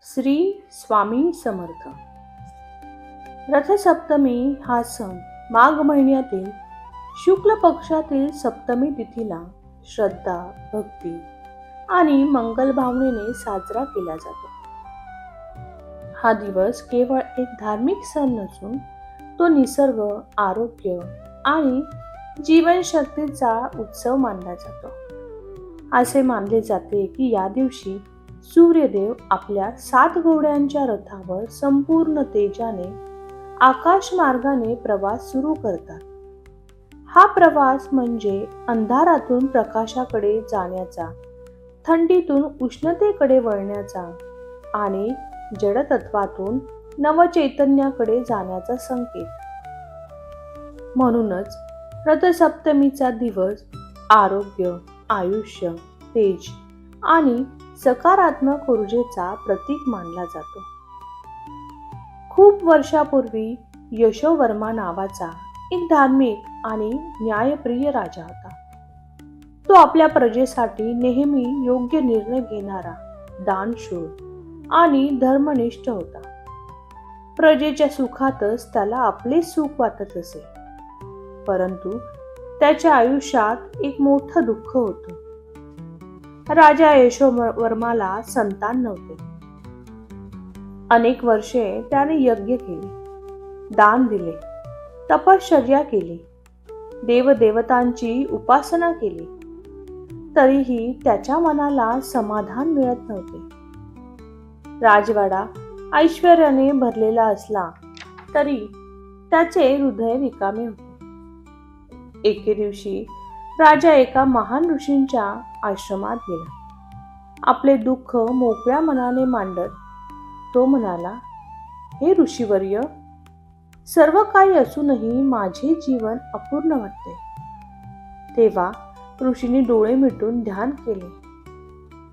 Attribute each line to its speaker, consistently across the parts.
Speaker 1: श्री स्वामी समर्थ. रथसप्तमी हा सण माघ महिन्यातील शुक्ल पक्षातील सप्तमी तिथीला श्रद्धा, भक्ती आणि मंगल भावनेने साजरा केला जातो. हा दिवस केवळ एक धार्मिक सण नसून तो निसर्ग, आरोग्य आणि जीवनशक्तीचा उत्सव मानला जातो. असे मानले जाते की या दिवशी सूर्यदेव आपल्या 7 घोड्यांच्या रथावर संपूर्ण तेजाने आकाश मार्गाने प्रवास सुरू करतात. हा प्रवास म्हणजे अंधारातून प्रकाशाकडे जाण्याचा, थंडीतून उष्णतेकडे वळण्याचा आणि जडतत्वातून नवचैतन्याकडे जाण्याचा संकेत. म्हणूनच रथसप्तमीचा दिवस आरोग्य, आयुष्य, तेज आणि सकारात्मक ऊर्जेचा प्रतीक मानला जातो. खूप वर्षापूर्वी यशोवर्मा नावाचा एक धार्मिक आणि न्यायप्रिय राजा होता. तो आपल्या प्रजेसाठी नेहमी योग्य निर्णय घेणारा, दानशूर आणि धर्मनिष्ठ होता. प्रजेच्या सुखातच त्याला आपले सुख वाटत असे. परंतु त्याच्या आयुष्यात एक मोठं दुःख होतं. राजा यशोवर्माला संतान नव्हते. अनेक वर्षे त्याने यज्ञ केले, दान दिले, तपश्चर्या केली, देवदेवतांची उपासना केली, तरीही त्याच्या मनाला समाधान मिळत नव्हते. राजवाडा ऐश्वर्याने भरलेला असला तरी त्याचे हृदय रिकामे होते. एके दिवशी राजा एका महान ऋषींच्या आश्रमात गेला. आपले दुःख मोकळ्या मनाने मांडत तो म्हणाला, हे ऋषीवर्य, सर्व काही असूनही माझे जीवन अपूर्ण वाटते. तेव्हा ऋषींनी डोळे मिटून ध्यान केले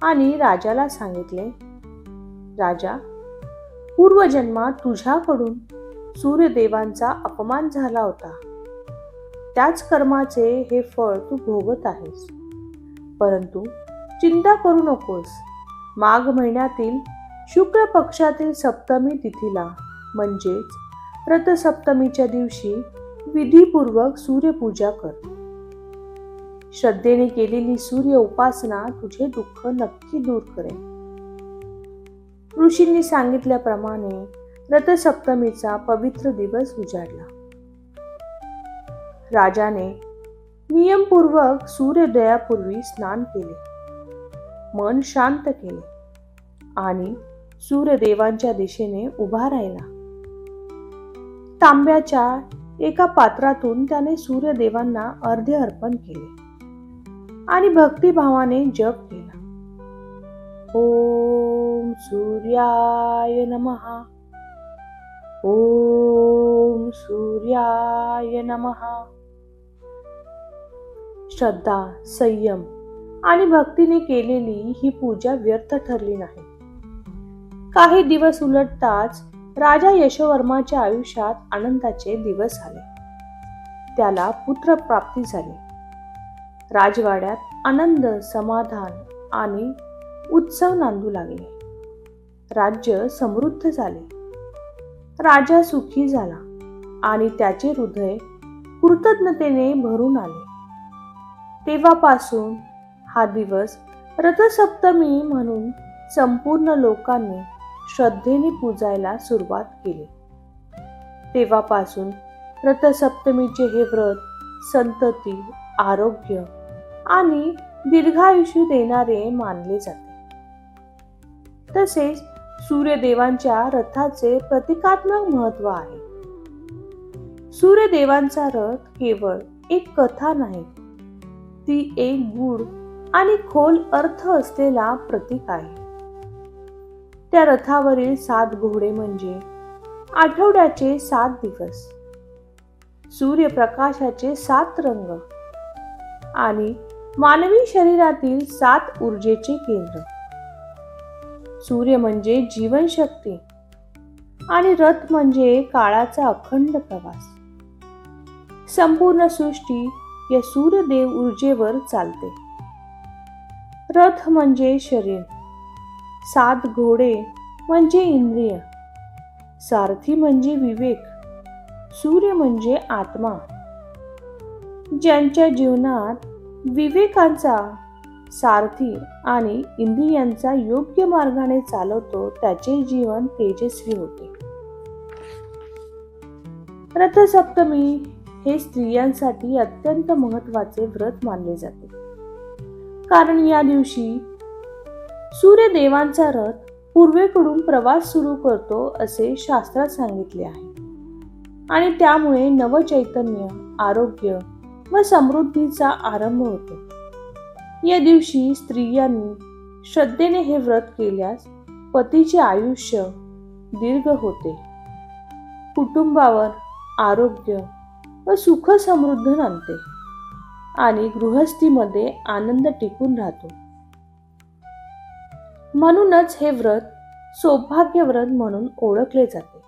Speaker 1: आणि राजाला सांगितले, राजा, पूर्वजन्मात तुझ्याकडून सूर्यदेवांचा अपमान झाला होता. त्याच कर्माचे हे फळ तू भोगत आहेस. परंतु चिंता करू नकोस. माघ महिन्यातील शुक्ल पक्षातील सप्तमी तिथीला म्हणजेच रथसप्तमीच्या दिवशी विधीपूर्वक सूर्यपूजा कर. श्रद्धेने केलेली सूर्य उपासना तुझे दुःख नक्की दूर करेल. ऋषींनी सांगितल्याप्रमाणे रथसप्तमीचा पवित्र दिवस उजाडला. राजाने नियमपूर्वक सूर्योदयापूर्वी स्नान केले, मन शांत केले आणि सूर्यदेवांच्या दिशेने उभा राहिला. तांब्याच्या एका पात्रातून त्याने सूर्यदेवांना अर्घ्य अर्पण केले आणि भक्तिभावाने जप केला. ओम सूर्याय नमः, ओम सूर्याय नमः. श्रद्धा, संयम आणि भक्तीने केलेली ही पूजा व्यर्थ ठरली नाही. काही दिवस उलटताच राजा यशोवर्माच्या आयुष्यात आनंदाचे दिवस आले. त्याला पुत्रप्राप्ती झाली. राजवाड्यात आनंद, समाधान आणि उत्सव नांदू लागले. राज्य समृद्ध झाले. राजा सुखी झाला आणि त्याचे हृदय कृतज्ञतेने भरून आले. तेव्हापासून हा दिवस रथसप्तमी म्हणून संपूर्ण लोकांनी श्रद्धेने पूजायला सुरुवात केली. तेव्हापासून रथसप्तमीचे हे व्रत संतती, आरोग्य आणि दीर्घायुष्य देणारे मानले जाते. तसेच सूर्यदेवांच्या रथाचे प्रतिकात्मक महत्व आहे. सूर्यदेवांचा रथ केवळ एक कथा नाही, ती एक गूढ आणि खोल अर्थ असलेला प्रतीक आहे. त्या रथावरील 7 घोडे म्हणजे आठवड्याचे 7 दिवस, सूर्यप्रकाशाचे 7 रंग आणि मानवी शरीरातील 7 ऊर्जेचे केंद्र. सूर्य म्हणजे जीवनशक्ती आणि रथ म्हणजे काळाचा अखंड प्रवास. संपूर्ण सृष्टी या सूर्यदेव ऊर्जेवर चालते. रथ म्हणजे शरीर, 7 घोडे म्हणजे इंद्रिय, सारथी म्हणजे विवेक, सूर्य म्हणजे आत्मा. ज्यांच्या जीवनात विवेकांचा सारथी आणि इंद्रियांचा योग्य मार्गाने चालवतो त्याचे जीवन तेजस्वी होते. रथसप्तमी हे स्त्रियांसाठी अत्यंत महत्त्वाचे व्रत मानले जाते, कारण या दिवशी सूर्यदेवांचा रथ पूर्वेकडून प्रवास सुरू करतो असे शास्त्रात सांगितले आहे आणि त्यामुळे नवचैतन्य, आरोग्य व समृद्धीचा आरंभ होतो. या दिवशी स्त्रियांनी श्रद्धेने हे व्रत केल्यास पतीचे आयुष्य दीर्घ होते, कुटुंबावर आरोग्य व सुख समृद्धी नांदते आणि गृहस्थीमध्ये आनंद टिकून राहतो. म्हणूनच हे व्रत सौभाग्य व्रत म्हणून ओळखले जाते.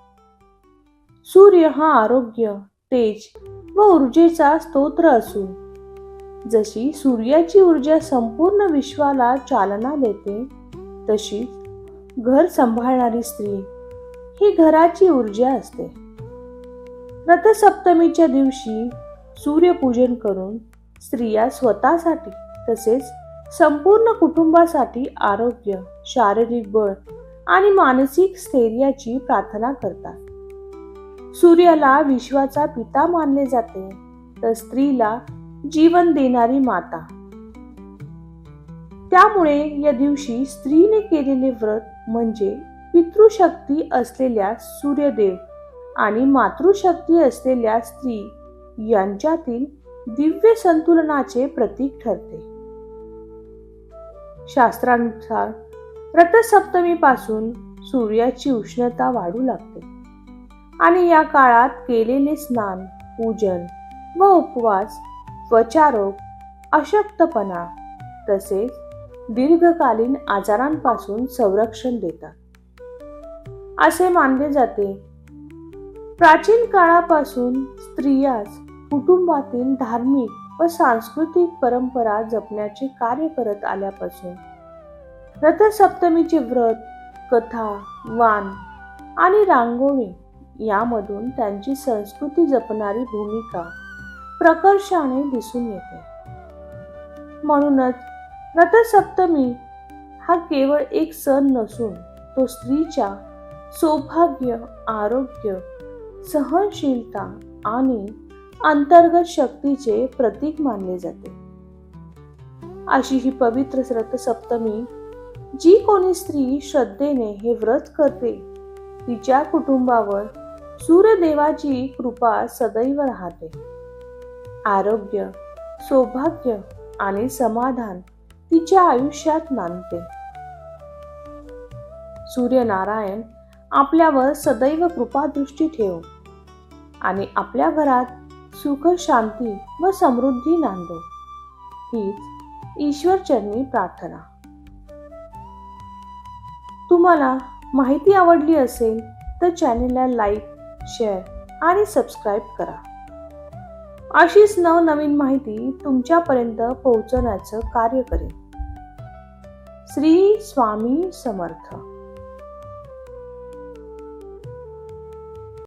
Speaker 1: सूर्य हा आरोग्य, तेज व ऊर्जेचा स्तोत्र असून जशी सूर्याची ऊर्जा संपूर्ण विश्वाला चालना देते, तशीच घर सांभाळणारी स्त्री ही घराची ऊर्जा असते. रथसप्तमीच्या दिवशी सूर्यपूजन करून स्त्रिया स्वतःसाठी तसेच संपूर्ण कुटुंबासाठी आरोग्य, शारीरिक बळ आणि मानसिक स्थैर्याची प्रार्थना करतात. सूर्याला विश्वाचा पिता मानले जाते, तर स्त्रीला जीवन देणारी माता. त्यामुळे या दिवशी स्त्रीने केलेले व्रत म्हणजे पितृशक्ती असलेल्या सूर्यदेव आणि मातृशक्ती असलेल्या स्त्री यांच्यातील दिव्य संतुलनाचे प्रतीक ठरते. शास्त्रानुसार रथसप्तमीपासून सूर्याची उष्णता वाढू लागते आणि या काळात केलेले स्नान, पूजन व उपवास त्वचारोग, अशक्तपणा तसेच दीर्घकालीन आजारांपासून संरक्षण देतात असे मानले जाते. प्राचीन काळापासून स्त्रियाच कुटुंबातील धार्मिक व सांस्कृतिक परंपरा जपण्याचे कार्य करत आल्यापासून रथसप्तमीचे व्रत, कथा, वाण आणि रांगोळी यामधून त्यांची संस्कृती जपणारी भूमिका प्रकर्षाने दिसून येते. म्हणूनच रथसप्तमी हा केवळ एक सण नसून तो स्त्रीच्या सौभाग्य, आरोग्य, सहनशीलता आणि अंतर्गत शक्तीचे प्रतीक मानले जाते. अशी ही पवित्र रथसप्तमी जी कोणी स्त्री श्रद्धेने हे व्रत करते, तिच्या कुटुंबावर सूर्यदेवाची कृपा सदैव राहते. आरोग्य, सौभाग्य आणि समाधान तिच्या आयुष्यात नांदते. सूर्यनारायण आपल्यावर सदैव कृपादृष्टी ठेवो आणि आपल्या घरात सुख, शांती व समृद्धी नांदो, हीच ईश्वरचरणी प्रार्थना. तुम्हाला माहिती आवडली असेल तर चॅनेलला लाईक, शेअर आणि सबस्क्राईब करा. अशीच नवनवीन माहिती तुमच्यापर्यंत पोहोचवण्याचं कार्य करेन. श्री स्वामी समर्थ.